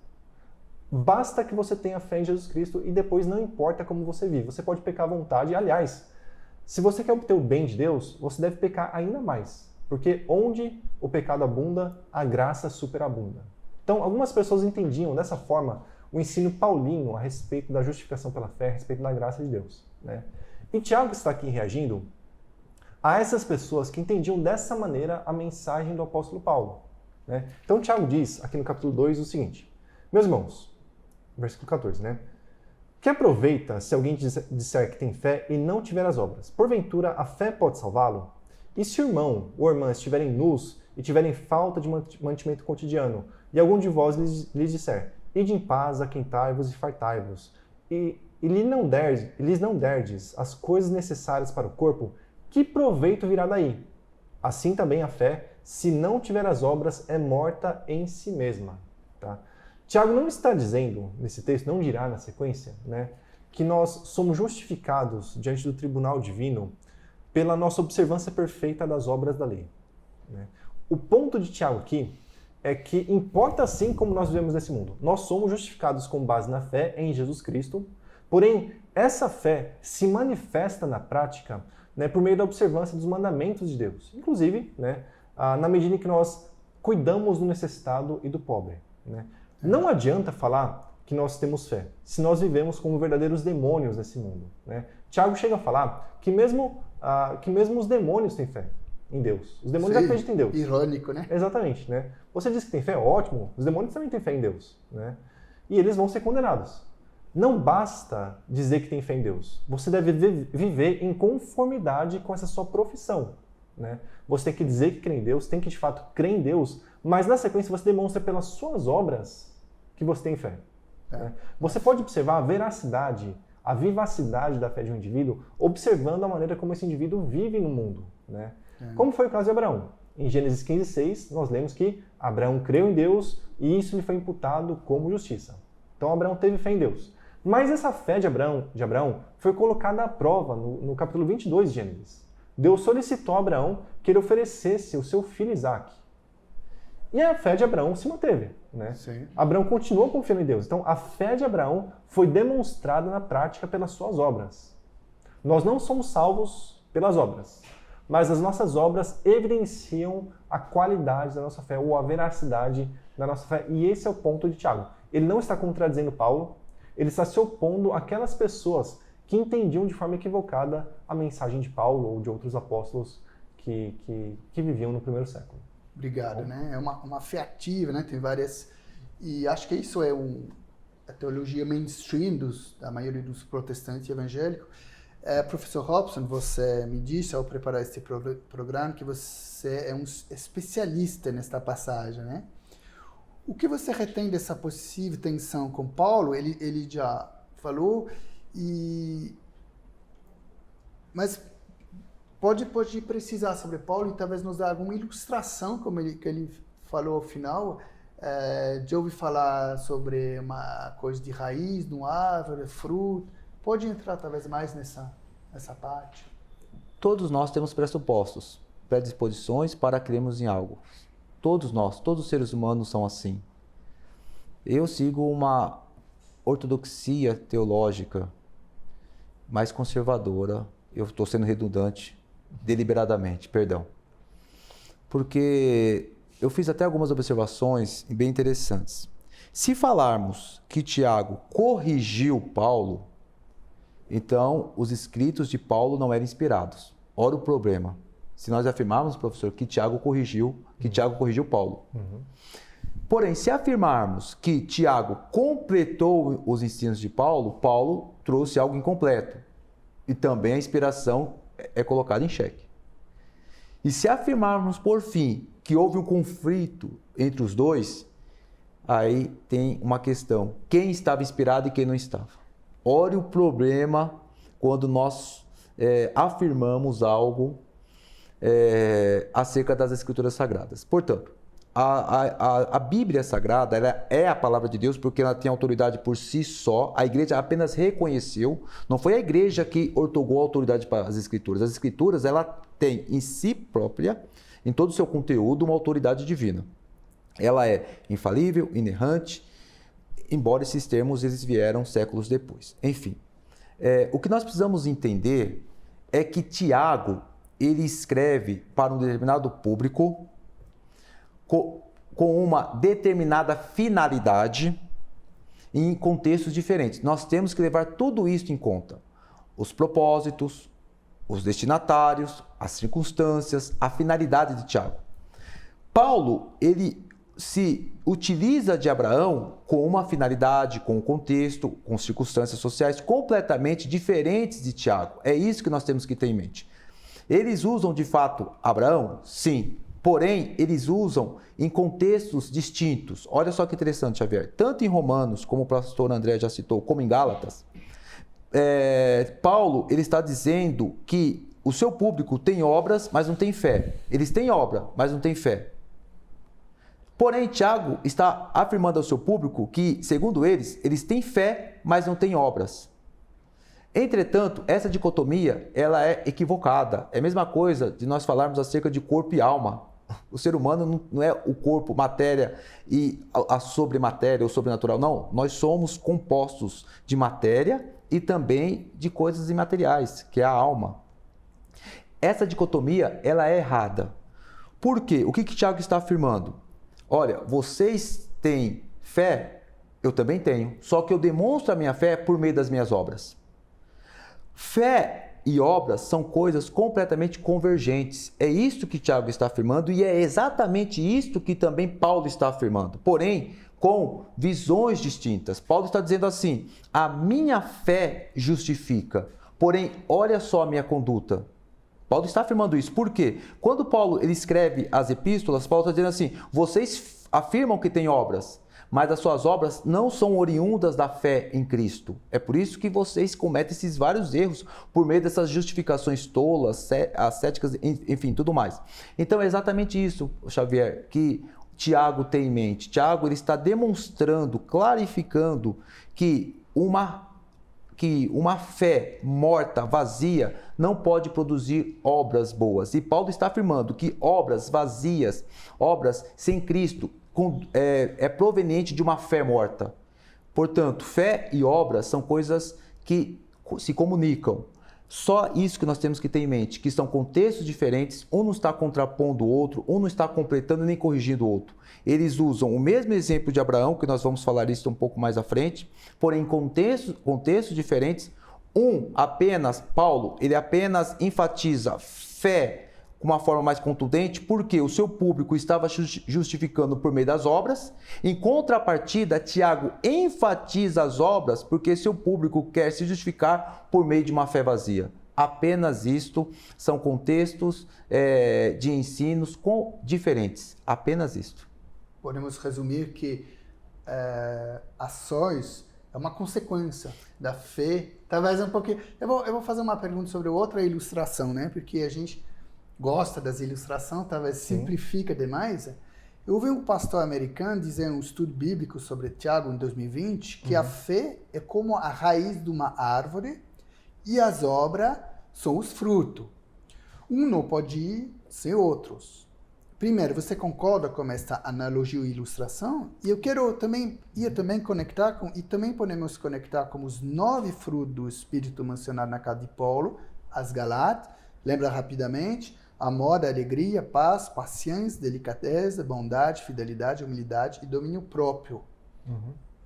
Speaker 3: Basta que você tenha fé em Jesus Cristo e depois não importa como você vive. Você pode pecar à vontade. Aliás, se você quer obter o bem de Deus, você deve pecar ainda mais. Porque onde o pecado abunda, a graça superabunda. Então, algumas pessoas entendiam dessa forma o ensino paulino a respeito da justificação pela fé, a respeito da graça de Deus. Né? E Tiago está aqui reagindo a essas pessoas que entendiam dessa maneira a mensagem do apóstolo Paulo. Né? Então, Tiago diz, aqui no capítulo 2, o seguinte, meus irmãos, versículo 14, né? Que aproveita se alguém disser que tem fé e não tiver as obras? Porventura, a fé pode salvá-lo? E se o irmão ou irmã estiverem nus e tiverem falta de mantimento cotidiano, e algum de vós lhes disser, ide em paz, aquentai-vos e fartai-vos, e lhes não derdes as coisas necessárias para o corpo, que proveito virá daí? Assim também a fé, se não tiver as obras, é morta em si mesma. Tá? Tiago não está dizendo, nesse texto, não dirá na sequência, né, que nós somos justificados diante do tribunal divino pela nossa observância perfeita das obras da lei. Né? O ponto de Tiago aqui é que importa sim como nós vivemos nesse mundo. Nós somos justificados com base na fé em Jesus Cristo, porém, essa fé se manifesta na prática, né, por meio da observância dos mandamentos de Deus. Inclusive, né, na medida em que nós cuidamos do necessitado e do pobre. Né? Não adianta falar que nós temos fé, se nós vivemos como verdadeiros demônios nesse mundo. Né? Tiago chega a falar que mesmo os demônios têm fé em Deus. Os demônios acreditam em Deus.
Speaker 1: Irônico, né?
Speaker 3: Exatamente. Né? Você diz que tem fé, ótimo. Os demônios também têm fé em Deus. Né? E eles vão ser condenados. Não basta dizer que tem fé em Deus. Você deve viver em conformidade com essa sua profissão. Né? Você tem que dizer que crê em Deus, tem que de fato crer em Deus, mas na sequência você demonstra pelas suas obras que você tem fé. Né? Você pode observar a veracidade, a vivacidade da fé de um indivíduo observando a maneira como esse indivíduo vive no mundo. Né? Como foi o caso de Abraão. Em Gênesis 15:6, nós lemos que Abraão creu em Deus e isso lhe foi imputado como justiça. Então Abraão teve fé em Deus. Mas essa fé de Abraão foi colocada à prova no capítulo 22 de Gênesis. Deus solicitou a Abraão que ele oferecesse o seu filho Isaque. E a fé de Abraão se manteve. Né? Abraão continuou confiando em Deus. Então a fé de Abraão foi demonstrada na prática pelas suas obras. Nós não somos salvos pelas obras, mas as nossas obras evidenciam a qualidade da nossa fé ou a veracidade da nossa fé. E esse é o ponto de Tiago. Ele não está contradizendo Paulo, ele está se opondo àquelas pessoas que entendiam de forma equivocada a mensagem de Paulo ou de outros apóstolos que viviam no primeiro século.
Speaker 1: Obrigado, né? É uma fé ativa, né? Tem várias... E acho que isso é a teologia mainstream da maioria dos protestantes evangélicos. Professor Robson, você me disse ao preparar este programa que você é um especialista nesta passagem, né? O que você retém dessa possível tensão com Paulo? Ele já falou, mas pode precisar sobre Paulo e talvez nos dar alguma ilustração, como ele falou ao final, de ouvir falar sobre uma coisa de raiz, de uma árvore, fruto. Pode entrar talvez mais nessa parte?
Speaker 2: Todos nós temos pressupostos, predisposições para crermos em algo. Todos nós, todos os seres humanos são assim. Eu sigo uma ortodoxia teológica mais conservadora. Eu estou sendo redundante, deliberadamente, perdão. Porque eu fiz até algumas observações bem interessantes. Se falarmos que Tiago corrigiu Paulo, então os escritos de Paulo não eram inspirados. Ora o problema. Se nós afirmarmos, professor, que Tiago corrigiu Paulo. Porém, se afirmarmos que Tiago completou os ensinos de Paulo, Paulo trouxe algo incompleto. E também a inspiração é colocada em xeque. E se afirmarmos, por fim, que houve um conflito entre os dois, aí tem uma questão. Quem estava inspirado e quem não estava? Ore o problema quando nós afirmamos algo acerca das Escrituras Sagradas. Portanto, a Bíblia Sagrada ela é a palavra de Deus porque ela tem autoridade por si só. A igreja apenas reconheceu, não foi a igreja que outorgou a autoridade para as Escrituras. As Escrituras ela tem em si própria, em todo o seu conteúdo, uma autoridade divina. Ela é infalível, inerrante, embora esses termos eles vieram séculos depois. Enfim, o que nós precisamos entender é que Tiago ele escreve para um determinado público com uma determinada finalidade em contextos diferentes. Nós temos que levar tudo isso em conta. Os propósitos, os destinatários, as circunstâncias, a finalidade de Tiago. Paulo, ele se utiliza de Abraão com uma finalidade, com um contexto, com circunstâncias sociais completamente diferentes de Tiago. É isso que nós temos que ter em mente. Eles usam de fato Abraão? Sim. Porém, eles usam em contextos distintos. Olha só que interessante, Xavier. Tanto em Romanos, como o pastor André já citou, como em Gálatas, Paulo ele está dizendo que o seu público tem obras, mas não tem fé. Eles têm obra, mas não têm fé. Porém, Tiago está afirmando ao seu público que, segundo eles têm fé, mas não têm obras. Entretanto, essa dicotomia ela é equivocada. É a mesma coisa de nós falarmos acerca de corpo e alma. O ser humano não é o corpo, matéria e a sobrematéria ou sobrenatural. Não, nós somos compostos de matéria e também de coisas imateriais, que é a alma. Essa dicotomia ela é errada. Por quê? O que Tiago está afirmando? Olha, vocês têm fé, eu também tenho, só que eu demonstro a minha fé por meio das minhas obras. Fé e obras são coisas completamente convergentes. É isto que Tiago está afirmando e é exatamente isto que também Paulo está afirmando. Porém, com visões distintas. Paulo está dizendo assim, a minha fé justifica, porém, olha só a minha conduta. Paulo está afirmando isso. Por quê? Quando Paulo ele escreve as epístolas, Paulo está dizendo assim, vocês afirmam que têm obras, mas as suas obras não são oriundas da fé em Cristo. É por isso que vocês cometem esses vários erros, por meio dessas justificações tolas, ascéticas, enfim, tudo mais. Então é exatamente isso, Xavier, que Tiago tem em mente. Tiago ele está demonstrando, clarificando que uma fé morta, vazia, não pode produzir obras boas. E Paulo está afirmando que obras vazias, obras sem Cristo, é proveniente de uma fé morta. Portanto, fé e obras são coisas que se comunicam. Só isso que nós temos que ter em mente, que são contextos diferentes, um não está contrapondo o outro, um não está completando nem corrigindo o outro. Eles usam o mesmo exemplo de Abraão, que nós vamos falar isso um pouco mais à frente, porém em contextos diferentes, Paulo, ele apenas enfatiza fé com uma forma mais contundente, porque o seu público estava justificando por meio das obras. Em contrapartida, Tiago enfatiza as obras porque seu público quer se justificar por meio de uma fé vazia. Apenas isto, são contextos de ensinos diferentes. Apenas isto.
Speaker 1: Podemos resumir que ações é uma consequência da fé. Talvez um pouquinho... Eu vou fazer uma pergunta sobre outra ilustração, né? Porque a gente gosta das ilustrações, talvez simplifica demais. Eu ouvi um pastor americano dizer um estudo bíblico sobre Tiago em 2020 que a fé é como a raiz de uma árvore e as obras são os frutos. Um não pode ir sem outros. Primeiro, você concorda com esta analogia ou ilustração? E eu quero também conectar com, e também podemos conectar com os 9 frutos do Espírito mencionados na carta de Paulo, as Galatas. Lembra rapidamente? Amor, alegria, paz, paciência, delicadeza, bondade, fidelidade, humildade e domínio próprio.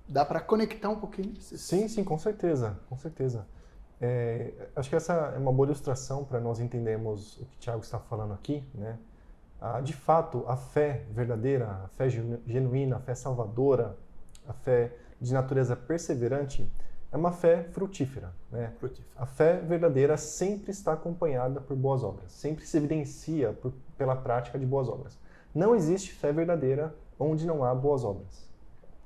Speaker 1: Dá para conectar um pouquinho?
Speaker 3: Sim, com certeza, com certeza. Acho que essa é uma boa ilustração para nós entendermos o que o Tiago está falando aqui, né? De fato, a fé verdadeira, a fé genuína, a fé salvadora, a fé de natureza perseverante, é uma fé frutífera, né? A fé verdadeira sempre está acompanhada por boas obras, sempre se evidencia pela prática de boas obras. Não existe fé verdadeira onde não há boas obras,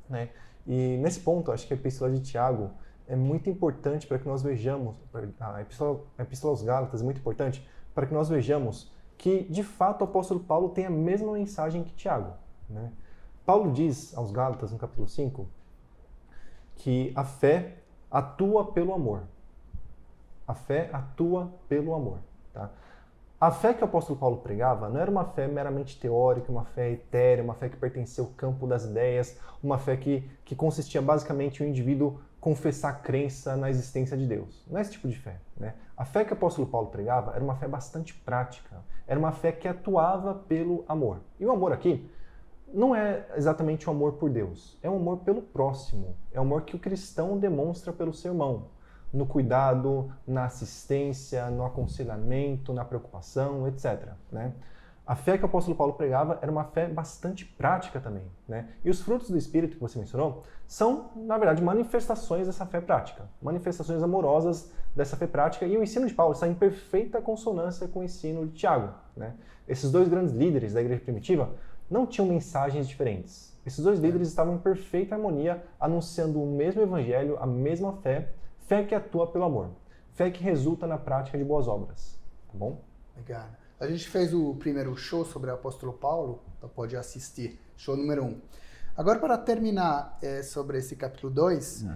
Speaker 3: né? E nesse ponto, acho que a Epístola de Tiago é muito importante para que nós vejamos, a Epístola aos Gálatas é muito importante para que nós vejamos que, de fato, o apóstolo Paulo tem a mesma mensagem que Tiago, né? Paulo diz aos Gálatas, no capítulo 5, que a fé atua pelo amor. A fé atua pelo amor. Tá? A fé que o apóstolo Paulo pregava não era uma fé meramente teórica, uma fé etérea, uma fé que pertencia ao campo das ideias, uma fé que consistia basicamente em um indivíduo confessar crença na existência de Deus. Não é esse tipo de fé, né? A fé que o apóstolo Paulo pregava era uma fé bastante prática, era uma fé que atuava pelo amor. E o amor aqui não é exatamente o amor por Deus, é o amor pelo próximo, é o amor que o cristão demonstra pelo seu irmão, no cuidado, na assistência, no aconselhamento, na preocupação, etc., né? A fé que o apóstolo Paulo pregava era uma fé bastante prática também, né? E os frutos do Espírito que você mencionou são, na verdade, manifestações dessa fé prática, manifestações amorosas dessa fé prática, e o ensino de Paulo está em perfeita consonância com o ensino de Tiago, né? Esses dois grandes líderes da igreja primitiva não tinham mensagens diferentes. Esses dois líderes estavam em perfeita harmonia, anunciando o mesmo evangelho, a mesma fé, fé que atua pelo amor, fé que resulta na prática de boas obras, tá bom?
Speaker 1: Legal. A gente fez o primeiro show sobre o apóstolo Paulo, então pode assistir, show número 1. Agora, para terminar sobre esse capítulo 2,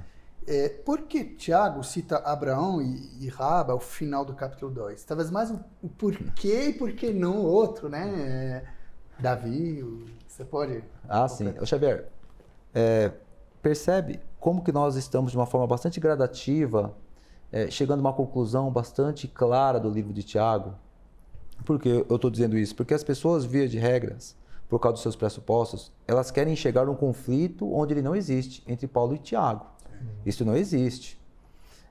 Speaker 1: por que Tiago cita Abraão e Raba ao final do capítulo 2? Talvez mais o porquê e por que não o outro, né? Davi, você pode...
Speaker 2: Sim. Xavier, percebe como que nós estamos de uma forma bastante gradativa, chegando a uma conclusão bastante clara do livro de Tiago. Por que eu estou dizendo isso? Porque as pessoas, via de regras, por causa dos seus pressupostos, elas querem enxergar um conflito onde ele não existe, entre Paulo e Tiago. Isso não existe.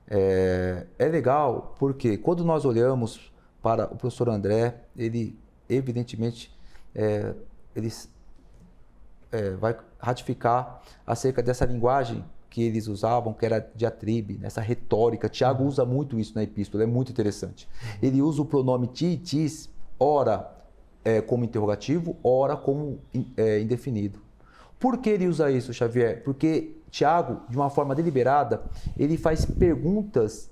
Speaker 2: É legal porque quando nós olhamos para o professor André, ele evidentemente vai ratificar acerca dessa linguagem que eles usavam, que era diatribe, essa retórica. Tiago usa muito isso na epístola, é muito interessante. Ele usa o pronome ti e tis, ora como interrogativo, ora como indefinido. Por que ele usa isso, Xavier? Porque Tiago, de uma forma deliberada, ele faz perguntas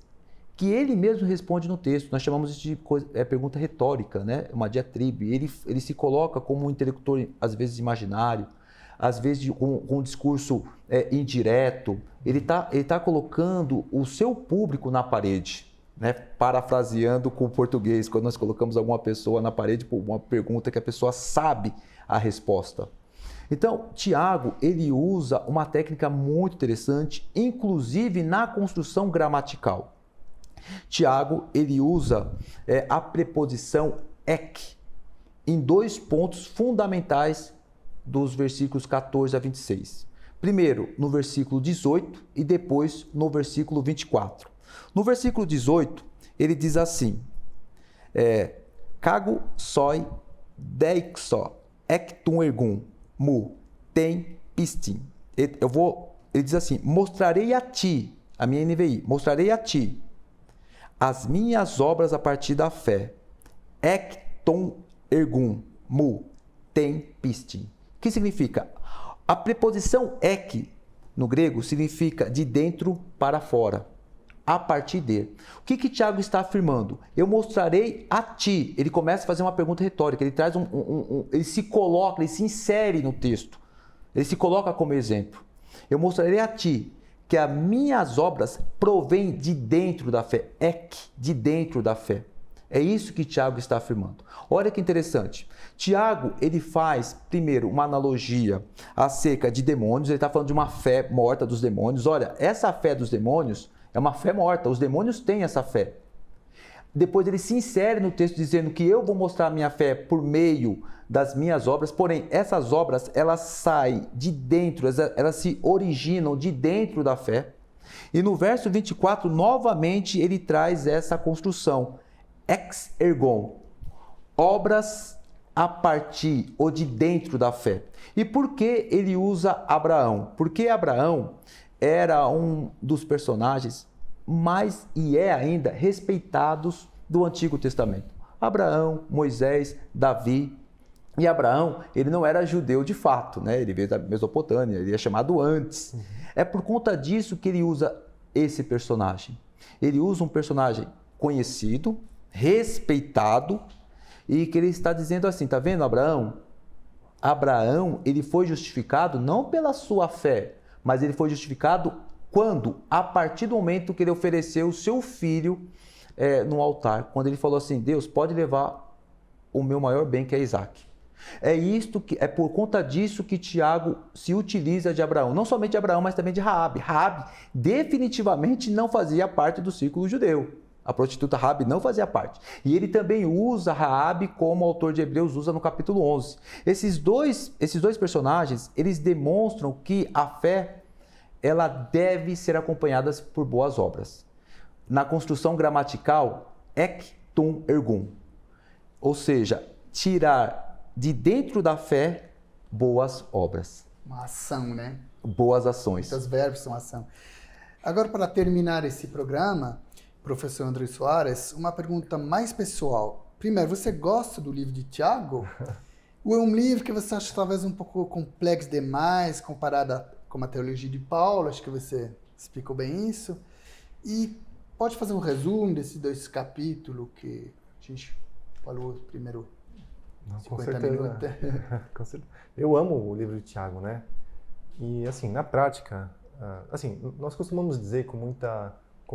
Speaker 2: que ele mesmo responde no texto. Nós chamamos isso de pergunta retórica, né? Uma diatribe. Ele se coloca como um intelector, às vezes imaginário, às vezes com um discurso indireto. Ele tá colocando o seu público na parede, né? Parafraseando com o português, quando nós colocamos alguma pessoa na parede por uma pergunta que a pessoa sabe a resposta. Então, Tiago, ele usa uma técnica muito interessante, inclusive na construção gramatical. Tiago, ele usa a preposição ek em 2 pontos fundamentais dos versículos 14 a 26. Primeiro, no versículo 18 e depois no versículo 24. No versículo 18, ele diz assim, Kago soi deixo ectum ergum mu tem pistin. Ele diz assim, mostrarei a ti, a minha NVI, mostrarei a ti as minhas obras a partir da fé. Ecton ergum mu tem pistin. Que significa? A preposição ek no grego significa de dentro para fora, a partir de. O que Tiago está afirmando? Eu mostrarei a ti. Ele começa a fazer uma pergunta retórica, ele traz ele se coloca, ele se insere no texto, ele se coloca como exemplo. Eu mostrarei a ti que as minhas obras provêm de dentro da fé, de dentro da fé. É isso que Tiago está afirmando. Olha que interessante. Tiago, ele faz, primeiro, uma analogia acerca de demônios. Ele está falando de uma fé morta dos demônios. Olha, essa fé dos demônios é uma fé morta. Os demônios têm essa fé. Depois ele se insere no texto dizendo que eu vou mostrar a minha fé por meio das minhas obras. Porém, essas obras, elas saem de dentro, elas se originam de dentro da fé. E no verso 24, novamente, ele traz essa construção. Ex ergon, obras a partir ou de dentro da fé. E por que ele usa Abraão? Porque Abraão era um dos personagens mais e é ainda respeitados do Antigo Testamento. Abraão, Moisés, Davi. E Abraão, ele não era judeu de fato, né? Ele veio da Mesopotâmia, ele é chamado antes. É por conta disso que ele usa esse personagem. Ele usa um personagem conhecido, respeitado, e que ele está dizendo assim, tá vendo Abraão? Abraão, ele foi justificado não pela sua fé, mas ele foi justificado quando? A partir do momento que ele ofereceu o seu filho no altar, quando ele falou assim, Deus, pode levar o meu maior bem, que é Isaac. É por conta disso que Tiago se utiliza de Abraão, não somente de Abraão, mas também de Raabe. Raabe definitivamente não fazia parte do círculo judeu. A prostituta Raabe não fazia parte. E ele também usa Raabe como o autor de Hebreus usa no capítulo 11. Esses dois personagens, eles demonstram que a fé, ela deve ser acompanhada por boas obras. Na construção gramatical, ek tum ergum. Ou seja, tirar de dentro da fé boas obras.
Speaker 1: Uma ação, né?
Speaker 2: Boas ações.
Speaker 1: Muitos verbos são ação. Agora, para terminar esse programa, professor André Soares, uma pergunta mais pessoal. Primeiro, você gosta do livro de Tiago? Ou é um livro que você acha talvez um pouco complexo demais, comparado com a teologia de Paulo? Acho que você explicou bem isso. E pode fazer um resumo desses 2 capítulos que a gente falou primeiro 50 minutos?
Speaker 3: Com certeza. Eu amo o livro de Tiago, né? E, assim, na prática, nós costumamos dizer com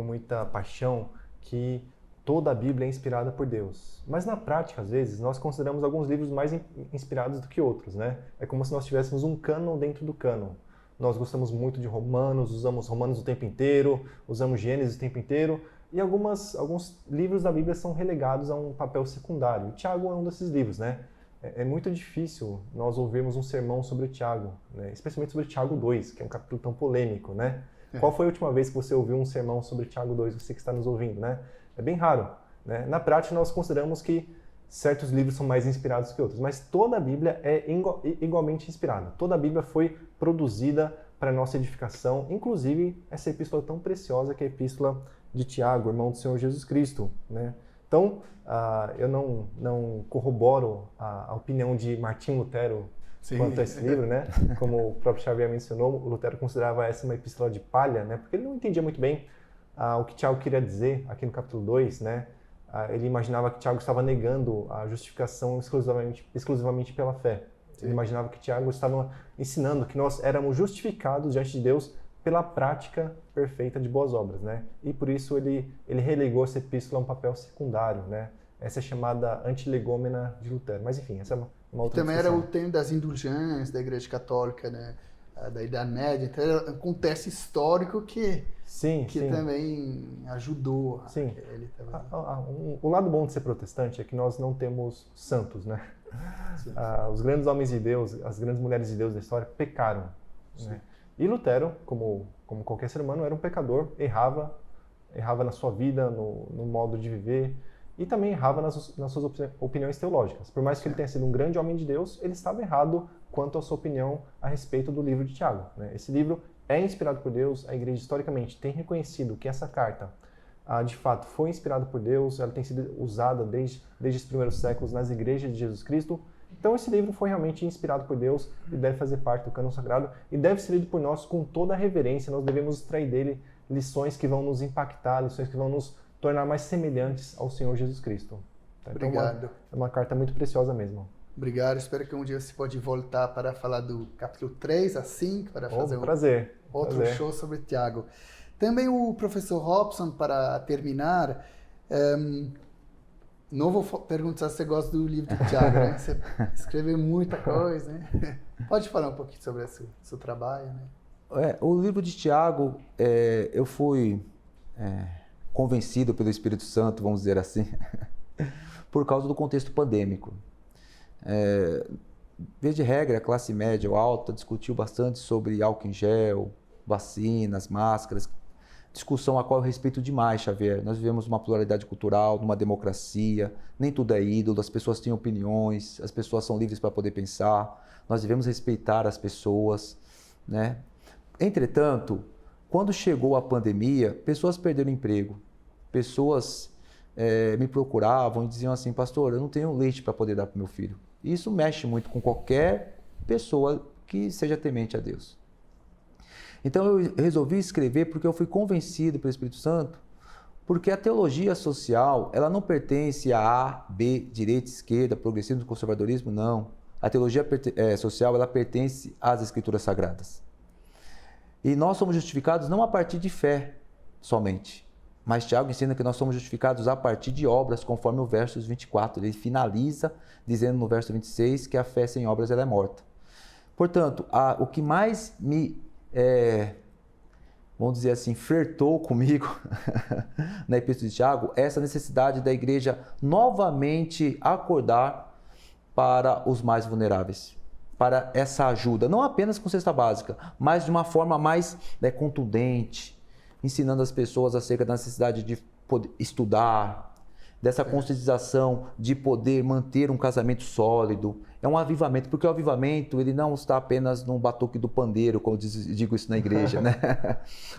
Speaker 3: muita paixão que toda a Bíblia é inspirada por Deus. Mas na prática, às vezes, nós consideramos alguns livros mais inspirados do que outros, né? É como se nós tivéssemos um cânon dentro do cânon. Nós gostamos muito de Romanos, usamos Romanos o tempo inteiro, usamos Gênesis o tempo inteiro, e alguns livros da Bíblia são relegados a um papel secundário. O Tiago é um desses livros, né? É muito difícil nós ouvirmos um sermão sobre o Tiago, né? Especialmente sobre Tiago 2, que é um capítulo tão polêmico, né? Qual foi a última vez que você ouviu um sermão sobre Tiago 2, você que está nos ouvindo, né? É bem raro, né? Na prática, nós consideramos que certos livros são mais inspirados que outros, mas toda a Bíblia é igualmente inspirada. Toda a Bíblia foi produzida para a nossa edificação, inclusive essa epístola tão preciosa que é a epístola de Tiago, irmão do Senhor Jesus Cristo, né? Então, eu não corroboro a opinião de Martim Lutero quanto a esse livro, né? Como o próprio Xavier mencionou, o Lutero considerava essa uma epístola de palha, né? Porque ele não entendia muito bem o que Tiago queria dizer aqui no capítulo 2, né? Ele imaginava que Tiago estava negando a justificação exclusivamente pela fé. Sim. Ele imaginava que Tiago estava ensinando que nós éramos justificados diante de Deus pela prática perfeita de boas obras, né? E por isso ele relegou essa epístola a um papel secundário, né? Essa é chamada antilegômena de Lutero. Mas enfim, essa é uma outra
Speaker 1: também
Speaker 3: discussão.
Speaker 1: era o tema das indulgências da Igreja Católica, né? Da Idade Média. Então era um contexto histórico que
Speaker 3: sim.
Speaker 1: também ajudou
Speaker 3: sim.
Speaker 1: ele também.
Speaker 3: O lado bom de ser protestante é que nós não temos santos, né? Os grandes homens de Deus, as grandes mulheres de Deus da história pecaram, né? E Lutero, como qualquer ser humano, era um pecador, errava, errava na sua vida, no modo de viver, e também errava nas suas opiniões teológicas. Por mais que ele tenha sido um grande homem de Deus, ele estava errado quanto à sua opinião a respeito do livro de Tiago, né? Esse livro é inspirado por Deus, a igreja historicamente tem reconhecido que essa carta, de fato, foi inspirada por Deus, ela tem sido usada desde os primeiros séculos nas igrejas de Jesus Cristo. Então esse livro foi realmente inspirado por Deus e deve fazer parte do cânon sagrado e deve ser lido por nós com toda a reverência. Nós devemos extrair dele lições que vão nos impactar, lições que vão nos tornar mais semelhantes ao Senhor Jesus Cristo. Então,
Speaker 1: Obrigado.
Speaker 3: É uma carta muito preciosa mesmo.
Speaker 1: Obrigado. Espero que um dia você pode voltar para falar do capítulo 3 a 5, para fazer outro show sobre Tiago. Também o professor Robson, para terminar, não vou perguntar se você gosta do livro de Tiago, né? Você escreveu muita coisa, né? Pode falar um pouquinho sobre o seu trabalho, né?
Speaker 2: O livro de Tiago, eu fui convencido pelo Espírito Santo, vamos dizer assim, por causa do contexto pandêmico. Via de regra, a classe média ou alta discutiu bastante sobre álcool em gel, vacinas, máscaras, discussão a qual eu respeito demais, Xavier. Nós vivemos uma pluralidade cultural, numa democracia, nem tudo é ídolo, as pessoas têm opiniões, as pessoas são livres para poder pensar, nós devemos respeitar as pessoas, né? Entretanto, quando chegou a pandemia, pessoas perderam emprego, pessoas me procuravam e diziam assim: pastor, eu não tenho leite para poder dar para o meu filho. E isso mexe muito com qualquer pessoa que seja temente a Deus. Então eu resolvi escrever porque eu fui convencido pelo Espírito Santo, porque a teologia social, ela não pertence a A, B, direita, esquerda, progressismo, conservadorismo, não. A teologia social, ela pertence às Escrituras Sagradas. E nós somos justificados não a partir de fé somente, mas Tiago ensina que nós somos justificados a partir de obras, conforme o verso 24. Ele finaliza dizendo no verso 26 que a fé sem obras ela é morta. Portanto, o que mais me, vamos dizer assim, flertou comigo na Epístola de Tiago é essa necessidade da igreja novamente acordar para os mais vulneráveis, para essa ajuda, não apenas com cesta básica, mas de uma forma mais contundente, ensinando as pessoas acerca da necessidade de poder estudar, dessa conscientização de poder manter um casamento sólido. É um avivamento, porque o avivamento ele não está apenas no batuque do pandeiro, como digo isso na igreja, né?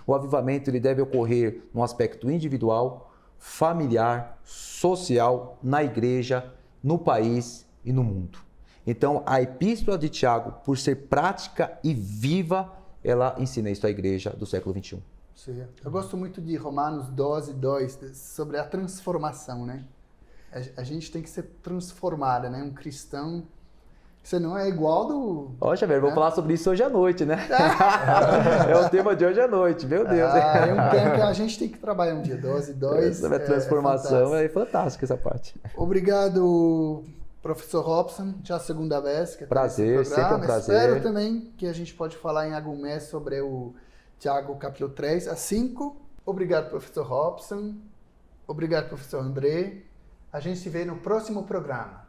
Speaker 2: O avivamento ele deve ocorrer no aspecto individual, familiar, social, na igreja, no país e no mundo. Então, a Epístola de Tiago, por ser prática e viva, ela ensina isso à igreja do século XXI.
Speaker 1: Sim. Eu gosto muito de Romanos 12:2, sobre a transformação, né? A gente tem que ser transformada, né? Um cristão, você não é igual do...
Speaker 2: Xavier, vou falar sobre isso hoje à noite, né? É o tema de hoje à noite, meu Deus.
Speaker 1: É um tema que a gente tem que trabalhar um dia, 12:2.
Speaker 2: Sobre a transformação, é fantástica essa parte.
Speaker 1: Obrigado, professor Robson, já a segunda vez que
Speaker 2: prazer, sempre um prazer.
Speaker 1: Espero também que a gente pode falar em algum mês sobre o Tiago capítulo 3 a 5. Obrigado, professor Robson. Obrigado, professor André. A gente se vê no próximo programa.